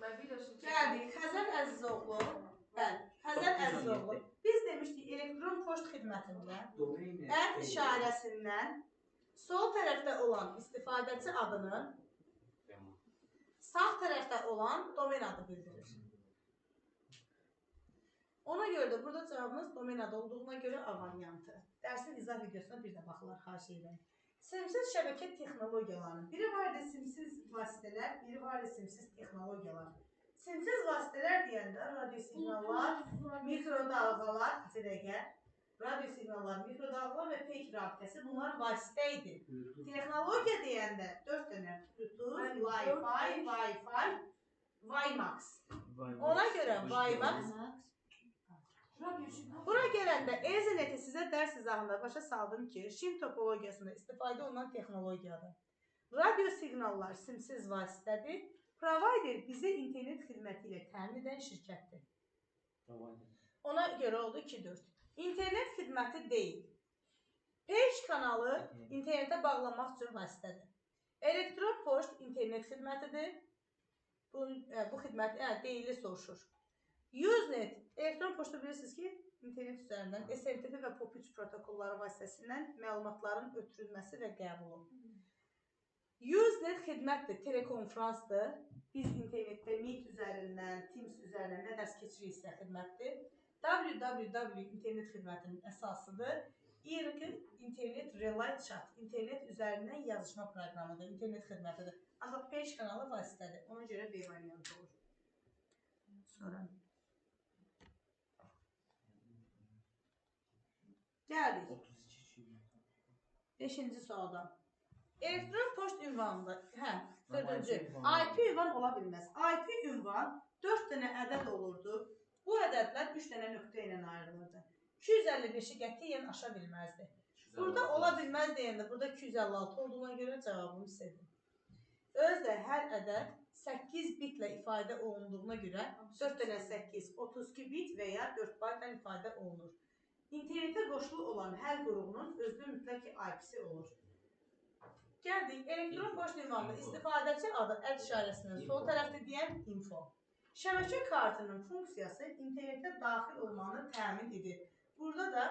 Gəldik, Xəzər Əzizoğlu. Bəli, Xəzər Əzizoğlu. Biz demişdik elektron poçt xidmətində ət işarəsindən sol tərəfdə olan istifadəçi adını, sağ tərəfdə olan domen adı bildirir. Ona görə də burada cavabınız domen adı olduğuna görə A variantı. Dərsin izah videosuna bir də baxılar, xahiş edirəm. Simsiz şəbəkə texnologiyalarının biri var idi simsiz vasitələr, biri var idi simsiz texnologiyalar. Simsiz vasitələr deyəndə radiosiqnallar, mikrodalğalar, radiosiqnallar, mikrodalğalar və peyk rabitəsi bunlar vasitə idi. Texnologiya deyəndə 4 dənə Bluetooth, Wi-Fi, WiMAX. Ona görə WiMAX. Bura gələndə Ethernet-i sizə dərs izahında başa saldım ki, şin topologiyasında istifadə olunan texnologiyadır. Radiosiqnallar simsiz vasitədir. Provider bizə internet xidməti ilə təmin edən şirkətdir. Ona görə oldu 2-4. İnternet xidməti deyil. Page kanalı internetə bağlamaq üçün vasitədir. Elektron poçt internet xidmətidir. Bu xidmət deyili soruşur. Usenet, elektron poçtu bilirsiniz ki, internet üzərindən SMTP və POP3 protokolları vasitəsindən məlumatların ötürülməsi və qəbulu. Usenet xidmətdir, telekonferansdır. Biz internetdə Meet üzərindən, Teams üzərindən nə dərs keçiriksə xidmətdir. www internet xidmətinin əsasıdır. İnternet Relay Chat, internet üzərindən yazışma proqramıdır, internet xidmətidir. Ancaq page kanalı vasitədir, ona görə B variantı olur. Sonra gəldik. 5-ci sualdan. Elektron poçt ünvanında, 4-cü, IP ünvan ola bilməz. IP ünvan 4 dənə ədəd olurdu. Bu ədədlər 3 dənə nöqtə ilə ayrılırdı. 255-i qətiyyən aşa bilməzdi. Burada ola bilməz deyəndə, burada 256 olduğuna görə cavabımı sevdim. Özdə hər ədəd 8 bitlə ifadə olunduğuna görə 4 dənə 8, 32 bit və ya 4 baytla ifadə olunur. İnternetə qoşulu olan hər qurğunun özünün mütləq IP-si olur. Gəldik, elektron poçt ünvanında istifadəçi adı əd işarəsinin sol tərəfdə deyən info. Şəbəkə kartının funksiyası internetə daxil olmanı təmin edir. Burada da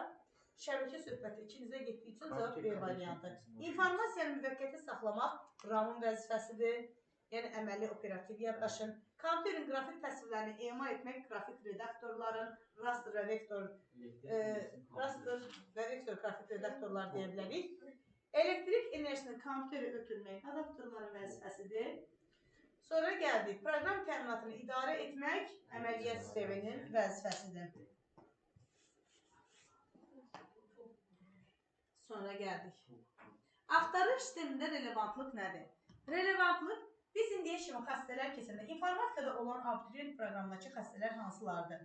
şəbəkə söhbəti ikinizə getdiyi üçün cavab B variantı. İnformasiyanı müvəqqəti saxlamaq RAM-ın vəzifəsidir. Yəni əməli operativ yaddaşın. Kompüterin qrafik təsvirlərini emal etmək qrafik redaktorların, raster və vektor qrafik redaktorlar deyə bilərik. Elektrik enerjisini kompüterə ötürmək adaptorların vəzifəsidir. Sonra gəldik, proqram təminatını idarə etmək əməliyyat sisteminin vəzifəsidir. Sonra gəldik. Axtarış sistemində relevantlıq nədir? Relevantlıq biz indiyə kimi xəstələr keçəndə informatikada olan abituriyent proqramındakı xəstələr hansılardır?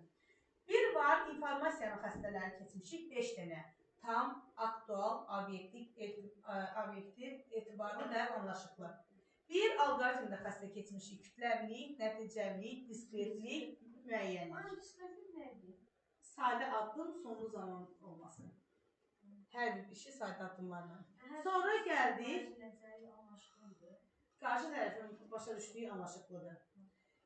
Bir var, informasiyanın xəstələri keçmişik 5 dənə. Tam, aktual, obyektiv, etibarlı və anlaşıqlı. Bir alqoritmdə xəstə keçmişik kütləvilik, nəticəvilik, diskretlik, müəyyənlik. Diskretlik nədir? Sadə addım, sonlu zaman olması. Hər bir işi sadə addımlarla. Sonra gəldik. Qarşı tərəfin başa düşdüyü anlaşıqlıdır.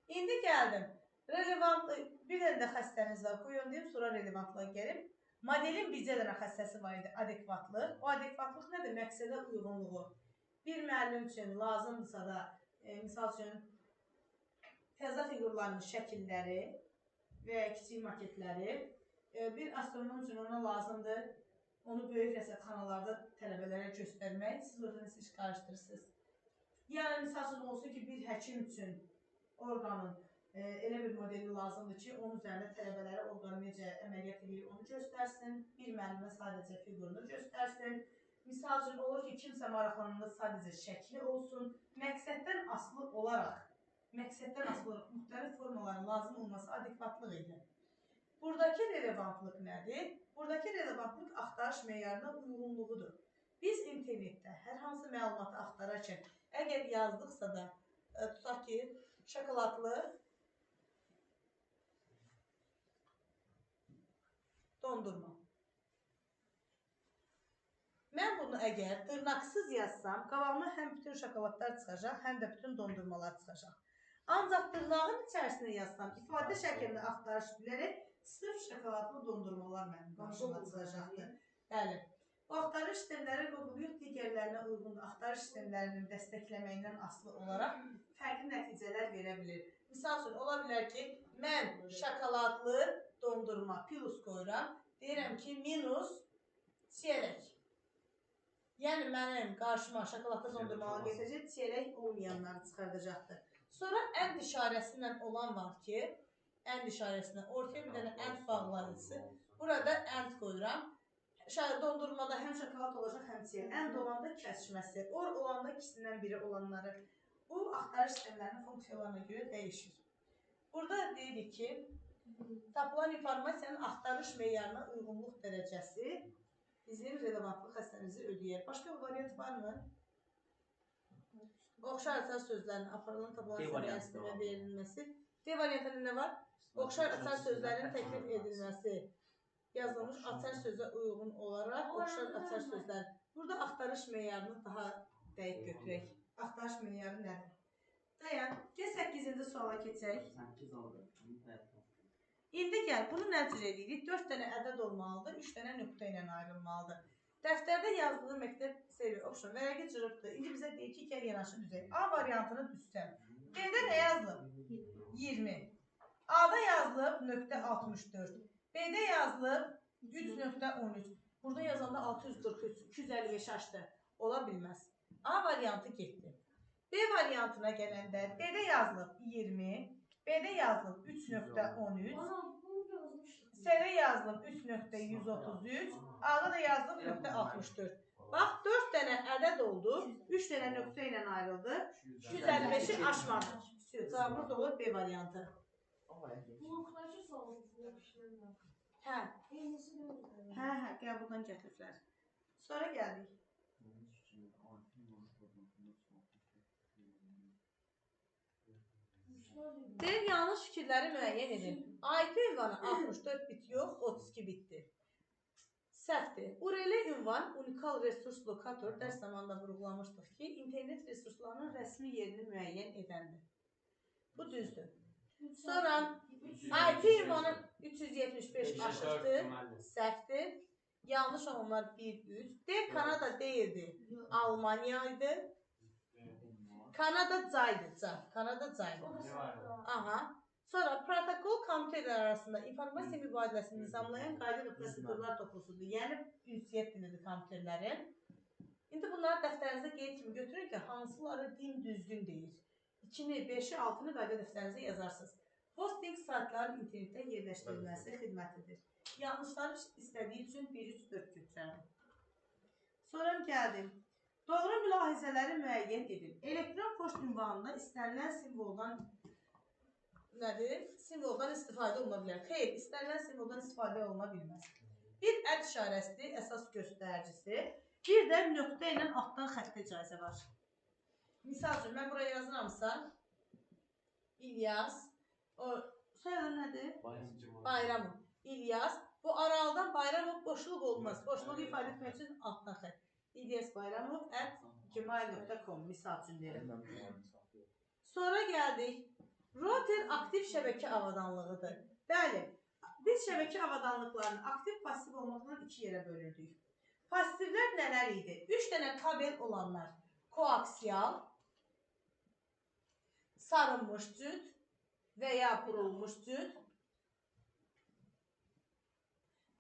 İndi gəldim. Relevantlı, bir dənə də xəstəniz var. Qoyun deyim, sonra relevantlığa gəlim. Modelin bircə dənə xəstəsi var idi, adekvatlıq. O adekvatlıq nədir? Məqsədə uyğunluğu. Bir müəllim üçün lazımdırsa da, misal üçün, təzə fiqurların şəkilləri və ya kiçik maketləri, bir astronom üçün ona lazımdır, onu böyük rəsədxanalarda tələbələrə göstərmək, siz orada nəsə iş qarışdırırsınız. Yəni, misal üçün olsun ki, bir həkim üçün orqanın elə bir modeli lazımdır ki, onun üzərində tələbələrə orqanı necə əməliyyat edir, onu göstərsin, bir müəllimə sadəcə fiqurunu göstərsin. Misal üçün, olur ki, kimsə maraqlananda sadəcə şəkli olsun. Məqsəddən asılı olaraq müxtəlif formaların lazım olması adekvatlıq idi. Buradakı relevantlıq nədir? Buradakı relevantlıq axtarış meyarına uyğunluğudur. Biz internetdə hər hansı məlumatı axtararkən, əgər yazdıqsa da, tutaq ki, şokoladlı dondurma. Mən bunu əgər dırnaqsız yazsam, qabağıma həm bütün şokoladlar çıxacaq, həm də bütün dondurmalar çıxacaq. Ancaq dırnağın içərisində yazsam, ifadə şəklində axtarış bilərək sırf şokoladlı dondurmalar mənim qarşıma çıxacaqdır. Bəli. Bu axtarış sistemləri qurğulayıb digərlərinə uyğun axtarış sistemlərinin dəstəkləməyindən asılı olaraq fərqli nəticələr verə bilir. Misal üçün, ola bilər ki, mən şokoladlı dondurma plus qoyuram, deyirəm ki, minus çiyələk. Yəni, mənim qarşıma şokoladlı dondurmalar gətirəcək, çiyələk olmayanları çıxardacaqdır. Sonra ənd işarəsindən olan var ki, ənd işarəsindən ortaya bir dənə ənd bağlayıcısı. Burada ənd qoyuram. Dondurmada həm şokolad olacaq, həm çiyələk. Ənd olanda kəsişməsi, or olanda ikisindən biri olanları. Bu, axtarış sistemlərinin funksiyalarına görə dəyişir. Burada deyirik ki, tapılan informasiyanın axtarış meyarına uyğunluq dərəcəsi bizim relevantlıq xəstəmizi ödəyər. Başqa bir variant varmı? Oxşar açar sözlərin aparılan tapılan səviyyəsində verilməsi. D variantında nə var? Oxşar açar sözlərin təklif edilməsi. Yazılmış açar sözə uyğun olaraq oxşar açar sözlər. Burada axtarış meyarını daha dəqiq götürək. Axtarış meyarı nədir? Dayan. Gəl 8-ci suala keçək. İndi gəl, bunu nə cür edirik? 4 dənə ədəd olmalıdır, 3 dənə nöqtə ilə ayrılmalıdır. Dəftərdə yazdığı məktəb seviyə option vərəqi cırıbdır. İndi bizə deyir ki, gəl yanaşı düzək. A variantını düzsən. B-də nə yazılıb? 20. A-da yazılıb nöqtə 64. B-də yazılıb 3.13. Burada yazanda 643, 255 açdı. Ola bilməz. A variantı getdi. B variantına gələndə D-də yazılıb 20. B-də yazılıb 3.13. S-də yazılıb 3.133. A-da da yazılıb nöqtə 64. Bax, 4 dənə ədəd oldu. 3 dənə nöqtə ilə ayrıldı. 255-i aşmadı. Cavabımız olur B variantı. Hə. Hə, qəbuldan gətiriblər. Sonra gəldik. Deyir, yanlış fikirləri müəyyən edin. IP ünvanı 64 bit yox, 32 bitdir. Səhvdir. URL ünvan unikal resurs lokator dərs zamanında vurğulamışdıq ki, internet resurslarının rəsmi yerini müəyyən edəndir. Bu düzdür. Sonra IP ünvanı 375 aşıqdır, səhvdir. Yanlış olanlar 1-3. D Kanada deyildi, Almanya idi. Kanada caydı, Kanada caydı. Aha. Sonra protokol kompüterlər arasında informasiya mübadiləsini nizamlayan qayda və prosedurlar toplusudur. Yəni, ünsiyyət dilidir kompüterlərin. İndi bunları dəftərinizə qeyd kimi götürün ki, hansıları din düzgün deyir. 2-ni, 5-i, 6-nı qayda dəftərinizə yazarsınız. Hosting saytların internetdə yerləşdirilməsi xidmətidir. Yanlışları istədiyi üçün 1-3-4 götürərəm. Sonra gəldim. Doğru mülahizələri müəyyən edin. Elektron poçt ünvanında istənilən simvoldan nədir? Simvoldan istifadə oluna bilər. Xeyr, istənilən simvoldan istifadə oluna bilməz. Bir əd işarəsidir, əsas göstəricisi. Bir də nöqtə ilə altdan xəttə icazə var. Misal üçün, mən buraya yazıramsa, İlyas, soyadı nədir? Bayramov. İlyas, bu aralıdan Bayramov boşluq olmaz. Boşluğu ifadə etmək üçün altdan xətt. İlyas Bayramov @gmail.com misal üçün deyirəm. Sonra gəldik. Router aktiv şəbəkə avadanlığıdır. Bəli, biz şəbəkə avadanlıqlarını aktiv pasiv olmaqla 2 yerə bölürdük. Pasivlər nələr idi? 3 dənə kabel olanlar. Koaksial, sarınmış cüt və ya burulmuş cüt.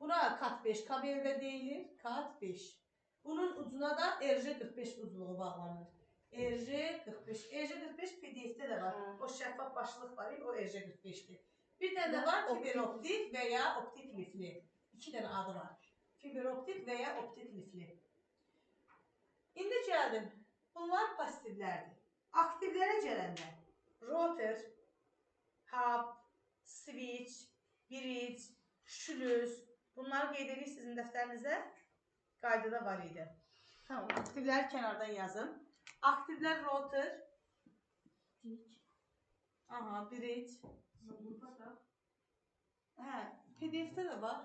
Buna kat 5 kabel də deyilir. Kat 5. Bunun ucuna da RJ45 uzunluğu bağlanır. RJ45. RJ45 PDF-də də var. O şəffaf başlıq var, o RJ45-dir. Bir dənə də var fiberoptik və ya optik lifli. 2 dənə adı var. Fiberoptik və ya optik lifli. İndi gəldim. Bunlar passivlərdir. Aktivlərə gələndə router, hub, switch, bridge, şlüz. Bunları qeyd edirik sizin dəftərinizə. Qaydada var idi. Tamam, aktivləri kənardan yazın. Aktivlər router, aha, bridge. Hə, PDF-də də var.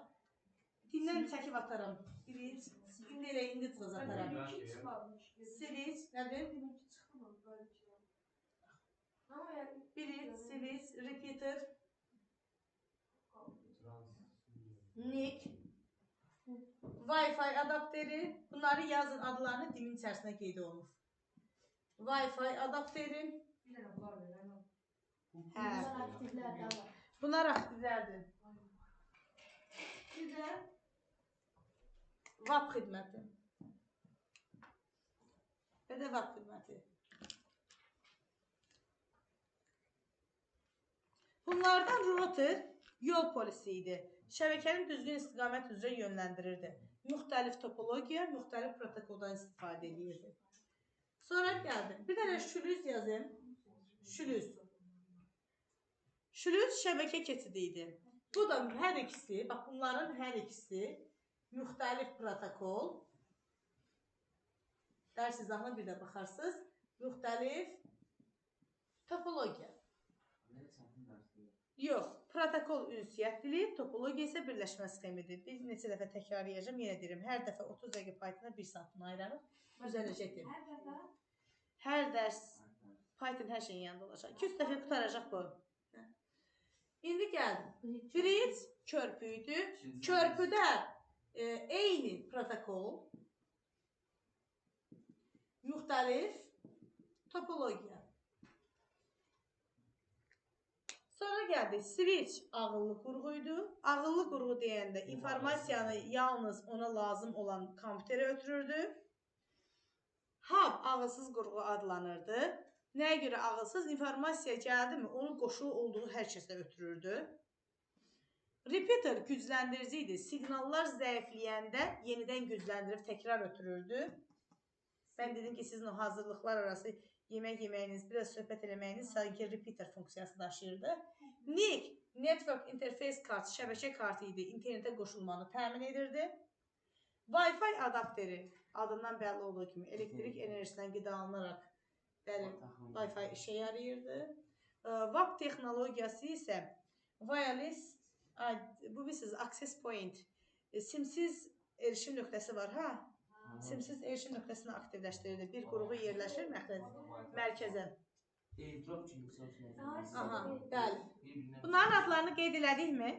Dindən çəkib atarım. Bridge. İndi elə indi çıxaz atarım. Switch, nədir? Bridge. service, repeater, NIC, Wi-Fi adapteri. Bunları yazın, adlarını dilin içərisində qeyd olunur. Wi-Fi adapteri. Bunlar aktivlərdir. Bir də VAP xidməti. Və də VAP xidməti. Bunlardan router yol polisi idi. Şəbəkənin düzgün istiqamət üzrə yönləndirirdi. Müxtəlif topologiya, müxtəlif protokoldan istifadə edirdi. Sonra gəldim. Bir dənə şülüz yazayım. Şülüz. Şülüz şəbəkə keçidi idi. Bu da hər ikisi, bax bunların hər ikisi müxtəlif protokol. Dərs izahına bir də baxarsınız. Müxtəlif topologiya. Yox, protokol ünsiyyət dili, topologiya isə birləşmə sxemidir. Bir neçə dəfə təkrarlayacağım, yenə deyirəm. Hər dəfə 30 dəqiqə Pythona 1 saatını ayırarıq. Düzələcəkdir. Hər dərs Python hər şeyin yanında olacaq. 200 dəfə qutaracaq bu. İndi gəldim. Bridge körpüydü. Körpüdə eyni protokol, müxtəlif topologiya. Sonra gəldik. Switch ağıllı qurğuydu. Ağıllı qurğu deyəndə informasiyanı yalnız ona lazım olan kompüterə ötürürdü. Hub ağılsız qurğu adlanırdı. Nəyə görə ağılsız? İnformasiya gəldi mi, onun qoşulu olduğu hər kəsə ötürürdü. Repeater gücləndirici idi. Siqnallar zəifləyəndə yenidən gücləndirib təkrar ötürürdü. Mən dedim ki, sizin o hazırlıqlar arası yemək yeməyiniz, biraz söhbət eləməyiniz sanki repeater funksiyası daşıyırdı. NIC, Network Interface kartı, şəbəkə kartı idi. İnternetə qoşulmanı təmin edirdi. Wi-Fi adapteri, adından bəlli olduğu kimi elektrik enerjisindən qidalanaraq Wi-Fi işə yarayırdı. VAP texnologiyası isə wireless, bu bilirsiniz, access point, simsiz erişim nöqtəsi var, ha? Simsiz erişim nöqtəsini aktivləşdirirdi. Bir qrupu yerləşir mərkəzə. Aha, bəli. Bunların adlarını qeyd elədikmi?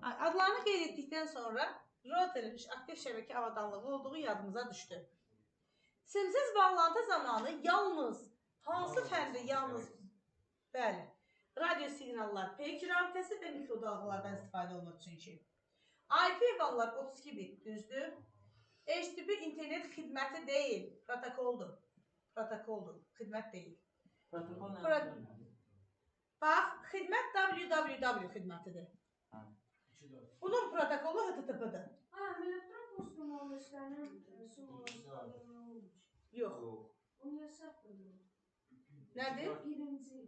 Adlarını qeyd etdikdən sonra routerin aktiv şəbəkə avadanlığı olduğu yadımıza düşdü. Simsiz bağlantı zamanı yalnız, hansı fəndə yalnız, bəli, radio siqnallar, page rabitəsi və mikrodalğalardan istifadə olunur çünki. IP ünvanlar 32 bit, düzdür. HTTP internet xidməti deyil, protokoldur. Protokoldur, xidmət deyil. Bax, xidmət www xidmətidir. Bunun protokolu HTTP-dir. Elektron postu müəllimlərin Yox. Onu hesabladım. Nədir? Birinci.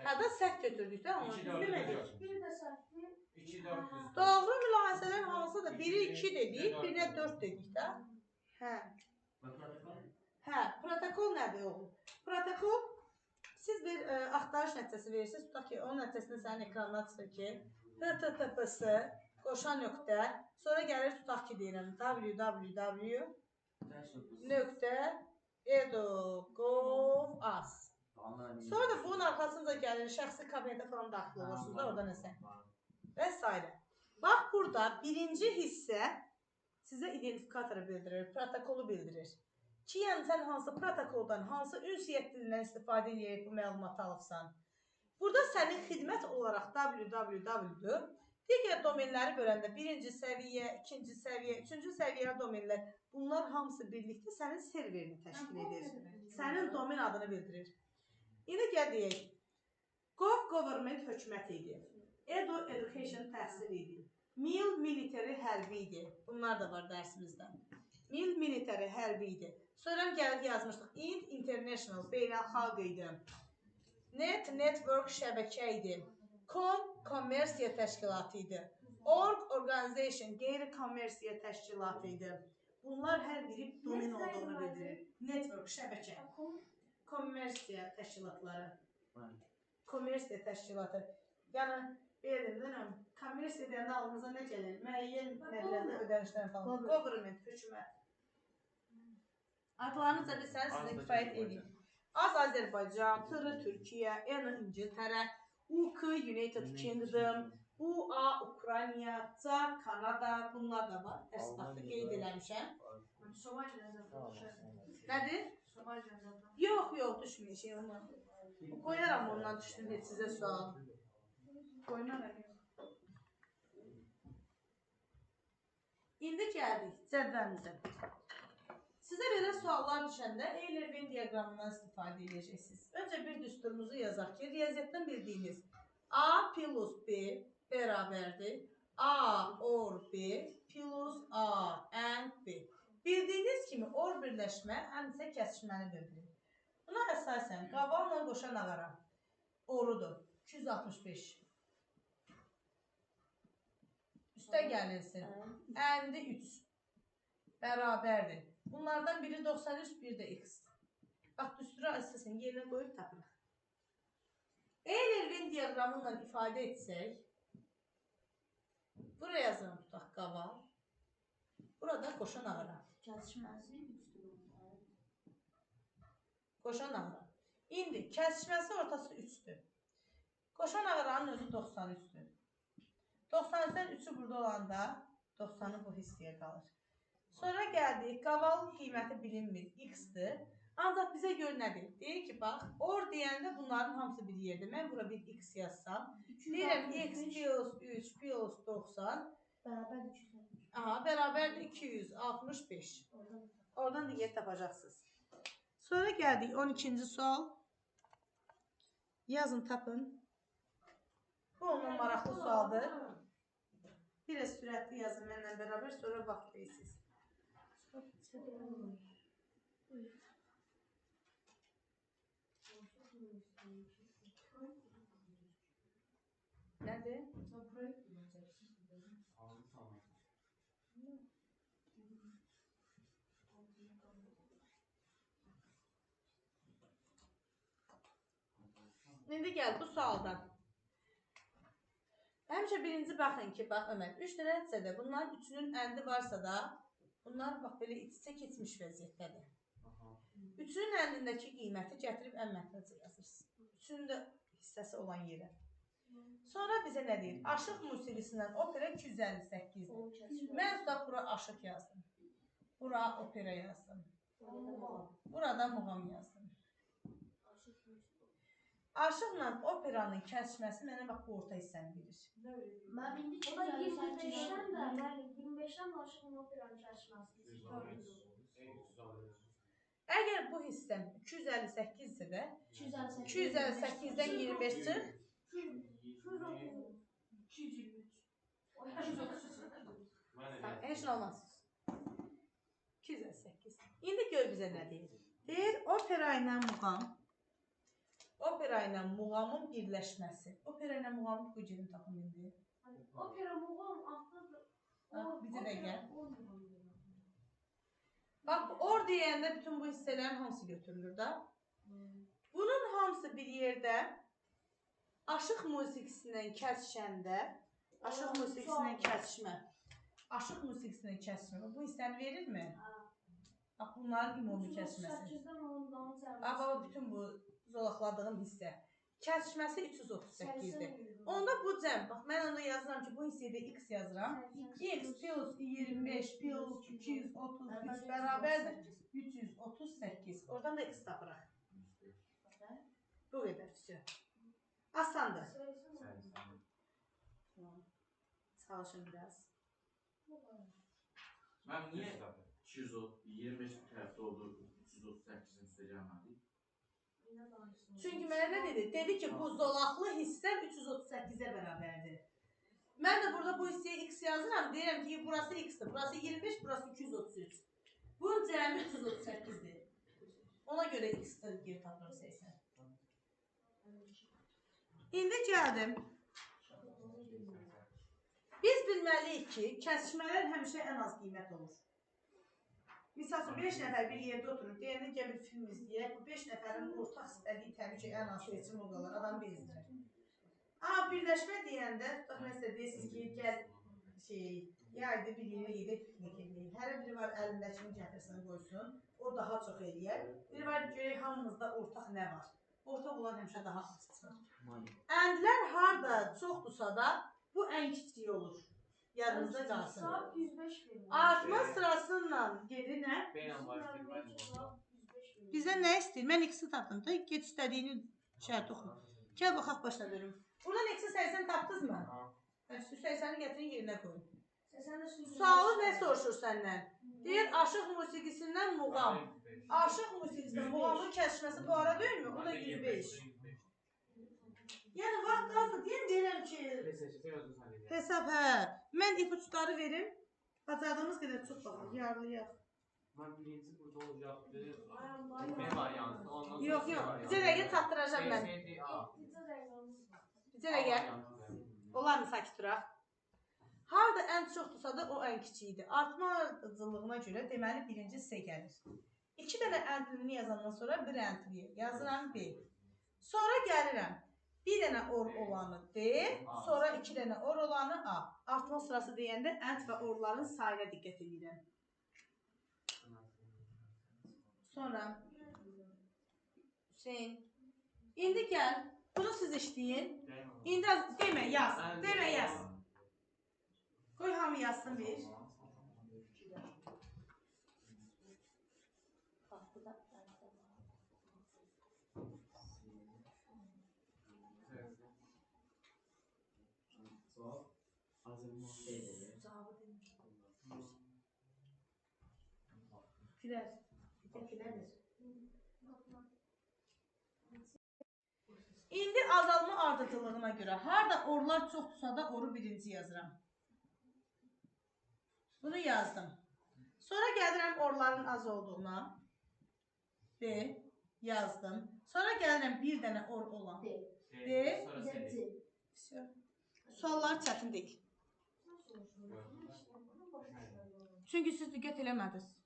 Hədə səhv götürdük də onu. Demədik. Biri də səhvdir. 2-4. Doğru mülahizələr hansıdır? Biri 2 dedik, birinə 4 dedik də. Hə. Hə, protokol nədir oğlum? Protokol, siz bir axtarış nəticəsi verirsiniz. Tutaq ki, onun nəticəsində sənin ekranına çıxır ki, HTTP-sı, qoşan nöqtə, sonra gəlir tutaq ki, deyirəm, www.edu.gov.az. Sonra da bunun arxasınca gəlir, şəxsi kabinetə falan daxil olursunuz da, orada nəsə. Və s. Bax, burada birinci hissə sizə identifikatoru bildirir, protokolu bildirir. Ki, yəni sən hansı protokoldan, hansı ünsiyyət dilindən istifadə edərək bu məlumatı alıbsan. Burada sənin xidmət olaraq www-dur. Digər domenləri böləndə birinci səviyyə, ikinci səviyyə, üçüncü səviyyə domenlər, bunlar hamısı birlikdə sənin serverini təşkil edir. Sənin domen adını bildirir. İndi gəl deyək, Gov-Government hökuməti idi. Edu-Education təhsil idi. Mil military hərbi idi. Bunlar da var dərsimizdə. Mil military hərbi idi. Sonra gəlib yazmışdıq. International beynəlxalq idi. Net network şəbəkə idi. Kommersiya təşkilatı idi. Organization qeyri-kommersiya təşkilatı idi. Bunlar hər biri domen olduğunu bildirir. Network şəbəkə. Kommersiya təşkilatları. Kommersiya təşkilatı. Yəni, deyirəm, kommersiya deyəndə alınıza nə gəlir? Müəyyən məbləğdə ödənişlər falan. Government, hökumət. Adlarınızca bilsəniz sizə kifayət edin. Az Azərbaycan, TR Türkiyə, N İngiltərə, UK United Kingdom, UA Ukrayna, C Kanada, bunlar da var. Əsnafı qeyd eləmişəm. Nədir? Yox, düşməyəcək ondan. Qoyaram ondan düşdüm heç sizə sual. Qoymaram. İndi gəldik cədvəlimizə. Sizə belə suallar düşəndə Euler-Venn diaqramından istifadə edəcəksiniz. Öncə bir düsturumuzu yazaq ki, riyaziyyatdan bildiyiniz A plus B bərabərdir. A or B plus A and B. Bildiyiniz kimi or birləşmə həmsə kəsişməni bildirir. Buna əsasən qabaqla qoşan ağara orudur 265. Üstə gəlinsin. Əndi 3 bərabərdir. Bunlardan biri 93, biri də x. Bax, düstura əsasən yerinə qoyub tapırıq. Euler-Venn diaqramıyla ifadə etsək, buraya yazıram tutaq qaval. Burada qoşan ağara. Kəsişməsi 3-dür. Qoşan ağara. İndi kəsişməsi ortası 3-dür. Qoşan ağaranın özü 93-dür. 93-dən 3-ü burada olanda 90-ı bu hissəyə qalır. Sonra gəldik, qavalın qiyməti bilinmir, x-dir. Ancaq bizə görə nədir? Deyir ki, bax, or deyəndə bunların hamısı bir yerdir. Mən bura bir x yazsam, deyirəm x plus 3 plus 90 Bərabər 260. Aha, bərabərdir 265. Oradan da yer tapacaqsınız. Sonra gəldik 12-ci sual. Yazın, tapın. Bu onun maraqlı sualdır. Biraz sürətli yazın mənlə bərabər, sonra vaxt deyirsiniz. Nədir? İndi gəl bu sualdan. Həmişə birinci baxın ki, bax Ömər, 3 dənə də bunların üçünün əndi varsa da, bunlar bax belə iç-içə keçmiş vəziyyətdədir. Üçünün əndindəki qiyməti gətirib ən mərkəzə yazırsınız. Üçünün də hissəsi olan yerə. Sonra bizə nə deyir? Aşıq musiqisindən opera 258-dir. Mən tutaq bura aşıq yazdım. Bura opera yazdım. Burada muğam yazdım. Aşıqla operanın kəsişməsi mənə bax bu orta hissəni bilir. Mən indi 25-dən də, bəli, 25-dən aşığın operanın kəsişməsi. Əgər bu hissəm 258 isə də 258-dən 25 çıx. 223. Heç nə olmaz. 258. İndi gör bizə nə deyir? Deyir, opera ilə muğam. Opera ilə muğamın birləşməsi. Opera ilə muğamın bu cürün tapın indi. Opera muğam axırda. Bizə də gəl. Bax, or deyəndə bütün bu hissələrin hamısı götürülür da. Bunun hamısı bir yerdə aşıq musiqisindən kəsişəndə, aşıq musiqisindən kəsişmə. Aşıq musiqisindən kəsişmə. Bu hissəni verirmi? Bax, bunların ümumi kəsişməsi. Bax, bütün bu zolaqladığım hissə. Kəsişməsi 338-dir. Onda bu cəm, bax mən onda yazıram ki, bu hissədə x yazıram. X plus 25 plus 233 bərabərdir 338. Oradan da x tapıraq. Bu qədər füsü. Asandır. Çalışın biraz. Mən niyə 225 tərəfdə oldu, 338-in üstə gəlmədik? Çünki mənə nə dedi? Dedi ki, bu zolaqlı hissə 338-ə bərabərdir. Mən də burada bu hissəyə x yazıram. Deyirəm ki, burası x-dir. Burası 25, burası 233. Bunun cəmi 338-dir. Ona görə x-dir, geri tapıram 80. İndi gəldim. Biz bilməliyik ki, kəsişmələr həmişə ən az qiymət olur. Misal üçün 5 nəfər bir yerdə oturur, deyəndə gəl bir film izləyək, bu 5 nəfərin ortaq istədiyi təbii ki, ən az seçim o qalır, adam bezdirir. Amma birləşmə deyəndə, tutaq məsələ deyirsiniz ki, gəl Yaydı bir yere gedib piknik eləyir. Hər biri var əlindəkini gətirsin qoysun. O daha çox eləyər. Biri var görək hamımızda ortaq nə var. Ortaq olan həmişə daha az çıxır. Əndlər harda çoxdursa da bu ən kiçiyi olur. Yadınızda qalsın. Saat 105 verir. Artma sırasıyla gedir nə? Bizə nə istəyir? Mən x-i tapdım da. Get istədiyini şərt oxu. Gəl baxaq başla bölüm. Buradan x-i 80 tapdınız mı? 80'i getirin yerinə qoyun. Sualı nə soruşur səndən? Deyir, aşıq musiqisindən muğam. Aşıq musiqisindən muğamın kəsməsi bu ara deyilmi? O da 105. Yəni, vaxt qaldı. Deyirəm ki, hesab hə. Mən ipuçları verim. Bacardığımız qədər çox baxın, yarlayaq. Mən birinci burada olacaktı. B variantı. Yox, bizə rəqə çatdıracam mən. Bizə rəqə. Olar mı sakit duraq? Harada ən çoxdursa da o ən kiçiyidir. Artma ardıcıllığına görə deməli birinci C gəlir. 2 dənə əntlini yazandan sonra bir əntliyə yazıram B. Sonra gəlirəm. Bir dənə or olanı D, sonra 2 dənə or olanı A. Artma sırası deyəndə ənt və orların sayına diqqət edirəm. Sonra Hüseyin. İndi gəl. Bunu siz işləyin. İndi demə yaz. Demə yaz. Qoy hamı yazsın bir. İndi azalma ardıcıllığına görə harada orlar çoxdursa da oru birinci yazıram. Bunu yazdım. Sonra gəlirəm orların az olduğuna. B yazdım. Sonra gəlirəm bir dənə or olan. D. Suallar çətin deyil. Çünki siz diqqət eləmədiniz.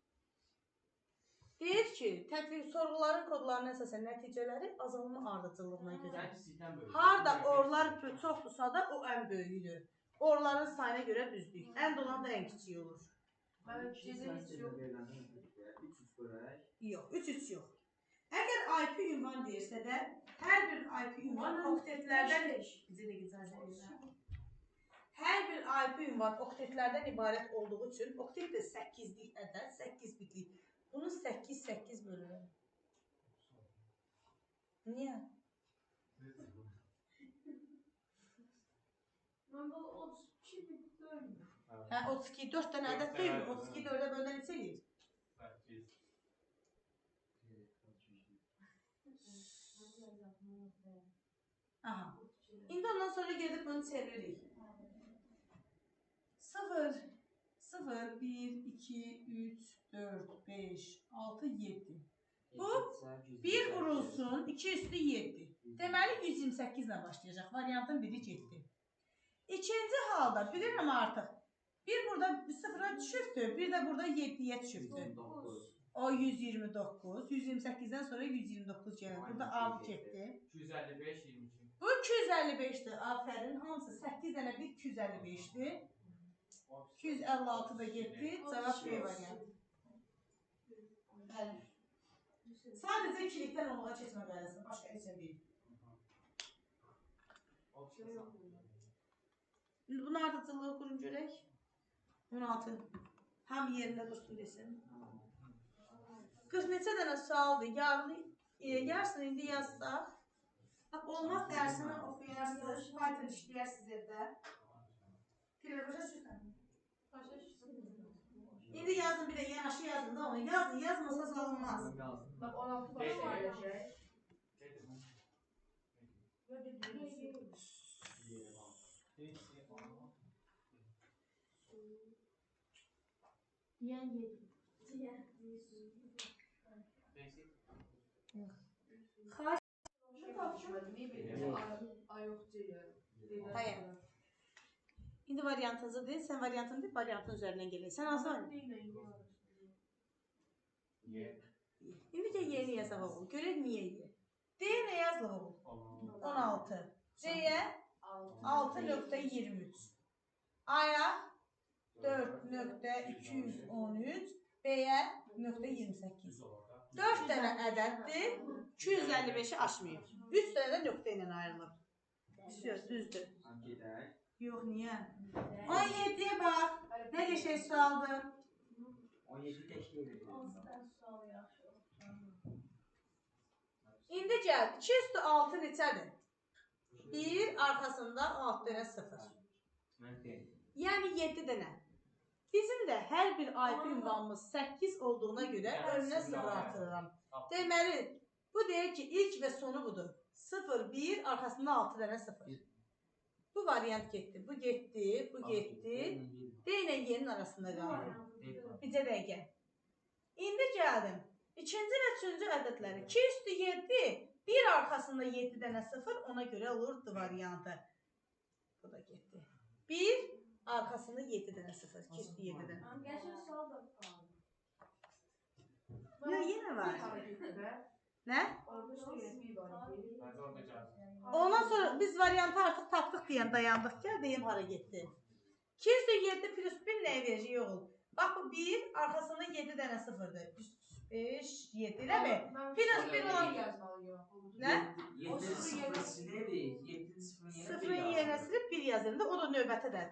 Deyir ki, tətbiq sorğuların kodlarına əsasən nəticələri azalma ardıcıllığına görə. Harada orlar çoxdursa da o ən böyüyüdür. Orların sayına görə düzdük. Ən olan da ən kiçiyi olur. Yox, 3 yox. Əgər IP ünvan deyirsə də, hər bir IP ünvan oktetlərdən ibarət olduğu üçün, oktet də 8'lik ədəd, 8 bitlik. Bunu 8 bölürəm. Niyə? Mən bu 32 bit bölmür. Hə, 32, 4 dənə ədəd deyil mi? 32 4-ə böldən neçə eləyir? 8. Aha. İndi ondan sonra gedib bunu çeviririk. 0, 0, 1, 2, 3, 4, 5, 6, 7. Bu 1 vurulsun, 2 üstü 7. Deməli 128 ilə başlayacaq. Variantın biri getdi. İkinci halda bilirəm artıq. Bir burada 0'a düşübdür, bir də burada 7'yə düşübdür. O 129, 128'dən sonra 129 gəlir. Burada A getdi. 255, 22. Bu 255'dir. Afərin. Hamısı 8 dənə bir 255'dir. 256 da getdi. Cavab B variantı. Bəli. Sadəcə ikilikdən onluğa keçmə qaydaсын. Başqa heç nə deyil. İndi bunun ardıcılığı qurun görək. 16. Ham yerində dursun desin. 40 neçə dənə sualdır. Yarısını indi yazsaq. Olmaz dərsini oxuyarsınız. Python işləyərsiniz evdə. Firmə başa düşürsən? Başa düşürsən. İndi yazın bir də yanaşı yazın da onu. Yazın, yazmasanız alınmaz. Bak 16 başa verecek. Diyen 7. Xaç. Hayır. İndi variantınızı deyil, sən variantını deyil, variantın üzərindən gələk. Sən hansı variant? İndi də yeni yazaq oğul. Görək niyə ye. D nə yazılır oğul? 16. C-yə 6.23. A-ya 4.213 B-yə .28. 4 dənə ədəddir, 255-i aşmayıb. 3 dənə də nöqtə ilə ayrılıb. Düzdür. Gedək. Yox, niyə? 17-yə bax. Nə qəşəng sualdır. 17 təşkil edir. İndi gəl, 2 üstü 6 neçədir? 1 arxasında 6 dənə 0. Yəni 7 dənə. Bizim də hər bir IP ünvanımız 8 olduğuna görə önünə 0 artırıram. Deməli, bu deyir ki, ilk və sonu budur. 0, 1, arxasında 6 dənə 0. Bu variant getdi, bu getdi, bu getdi. Deyinə yerin arasında qaldı. Bizə dəqiqə. İndi gəldim. İkinci və üçüncü ədədləri. 2 üstü 7, 1 arxasında 7 dənə 0, ona görə olurdu variantı. Bu da getdi. 1 arxasında 7 dənə 0, 2 üstü 7 dənə. Geçen sol da kaldı. Yox, yenə var. Nə? Orada bir var. Ondan sonra biz variantı artıq tapdıq deyən dayandıq. Gəl deyim hara getdi. 2 üstü 7 plus 1 nəyə verəcək oğul? Bax bu 1 arxasında 7 dənə 0'dır. 5, 7 elə mi? Plus 1 olan nə? 0'ın yerinə silib 1 yazırım da o da növbəti ədəd.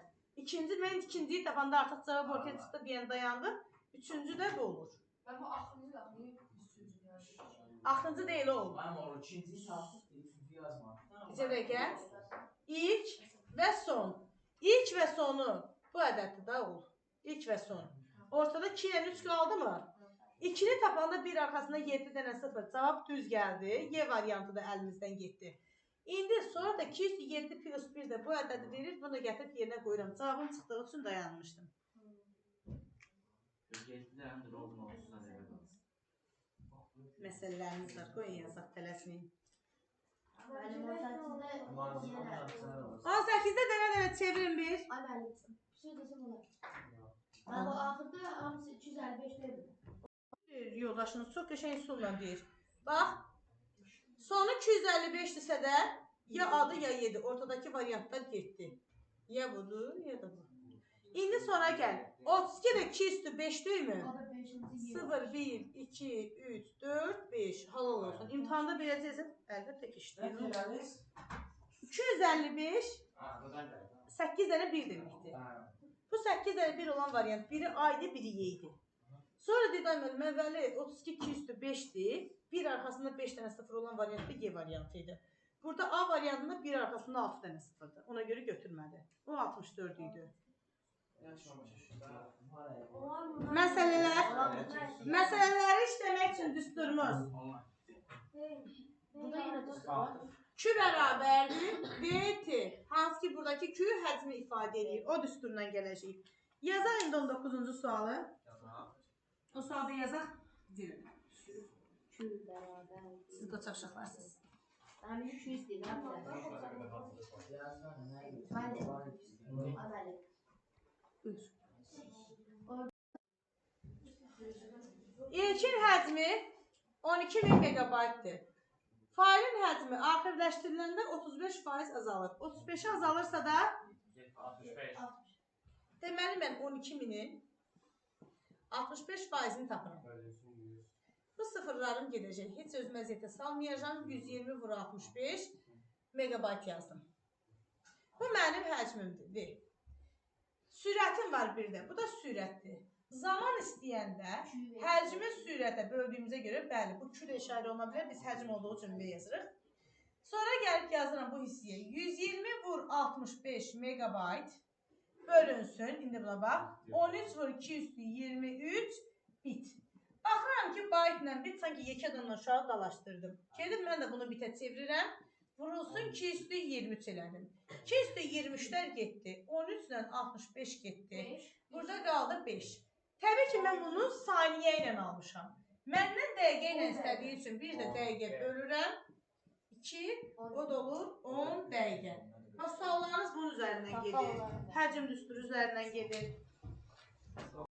Mən ikinciyi tapanda artıq cavab ortaya çıxdı deyən dayandıq. Üçüncü də bu olur. Ben bu aklımı da niye üstüncü yani? Axırıncı deyil o. Ama o ikinci tapdıq, üçüncü yazma. Bizə də gəl. İlk və son. İlk və sonu bu ədəddir da ol. İlk və son. Ortada 2 ilə 3 qaldı mı? 2'ni tapanda 1 arxasında 7 dənə 0. Cavab düz gəldi. Y variantı da əlimizdən getdi. İndi sonra da 2 üstü 7 plus 1 də bu ədədi verir. Bunu da gətirib yerinə qoyuram. Cavabım çıxdığı üçün dayanmışdım. Məsələlərimiz var. Qoyun yazaq, tələsməyin. 18'də dənə çevirin bir. Ay ben gittim. Bir şey desem olur. Ben bu ahırda hamısı 255 dedim. Yoldaşınız çox qəşəng üsulla deyir. Bax, sonu 255-dirsə də ya adı ya 7. Ortadakı variantlar getdi. Ya budur, ya da bu. İndi sonra gəl. 32 də 2 üstü 5 deyilmi? 0, 1, 2, 3, 4, 5. Halal olsun. İmtihanda verəcəksən. Əlbəttə ki, işləyir. 255 8 dənə 1 deməkdir. Bu 8 dənə 1 olan variant. Biri A idi, biri Y idi. Sonra dedim müəllim, əvvəli 32 2 üstü 5'dir. 1 arxasında 5 dənə 0 olan variant da Y variantı idi. Burada A variantında 1 arxasında 6 dənə 0'dır. Ona görə götürmədi. O 64 idi. Məsələləri işləmək üçün düsturumuz. Burada yine tutar. Q bərabərdir VT. Hansı ki buradakı Q həcmi ifadə edir. O düsturdan gələcək. Yazaq indi 19-cu sualı. O sualda yazaq. Q beraber. Siz qoçaq uşaqlarsınız. Ben 200 dedim. Hadi. Buyur. İlkin həcmi 12.000 megabaytdır. Failin həcmi axirləşdiriləndə 35% azalır. 35 azalırsa da 65. deməli mən 12.000'in 65%'ini tapıram. Bu sıfırlarım gedəcək. Heç öz məziyyətə salmayacağım. 120 vur 65 megabayt yazdım. Bu mənim həcmimdir. Sürətim var bir də. Bu da sürətdir. Zaman istəyəndə həcmi sürətə böldüyümüzə görə bəli bu Q də işarə oluna bilər. Biz həcm olduğu üçün B yazırıq. Sonra gəlib yazıram bu hissəyə. 120 vur 65 megabayt bölünsün. İndi buna bax. 13 vur 2 üstü 23 bit. Baxıram ki baytla bit sanki yekədən aşağı dalaşdırdım. Gedim mən də bunu bitə çevirirəm. Vurulsun 2 üstü 23 elədim. 2 üstü 23'lər getdi. 13 ilə 65 getdi. Burada qaldı 5. Təbii ki mən bunu saniyə ilə almışam. Məndən dəqiqə ilə istədiyi üçün bir də dəqiqə bölürəm. 2, o da olur 10 dəqiqə. Suallarınız bunun üzərindən gedir. Həcm düsturu üzərindən gedir.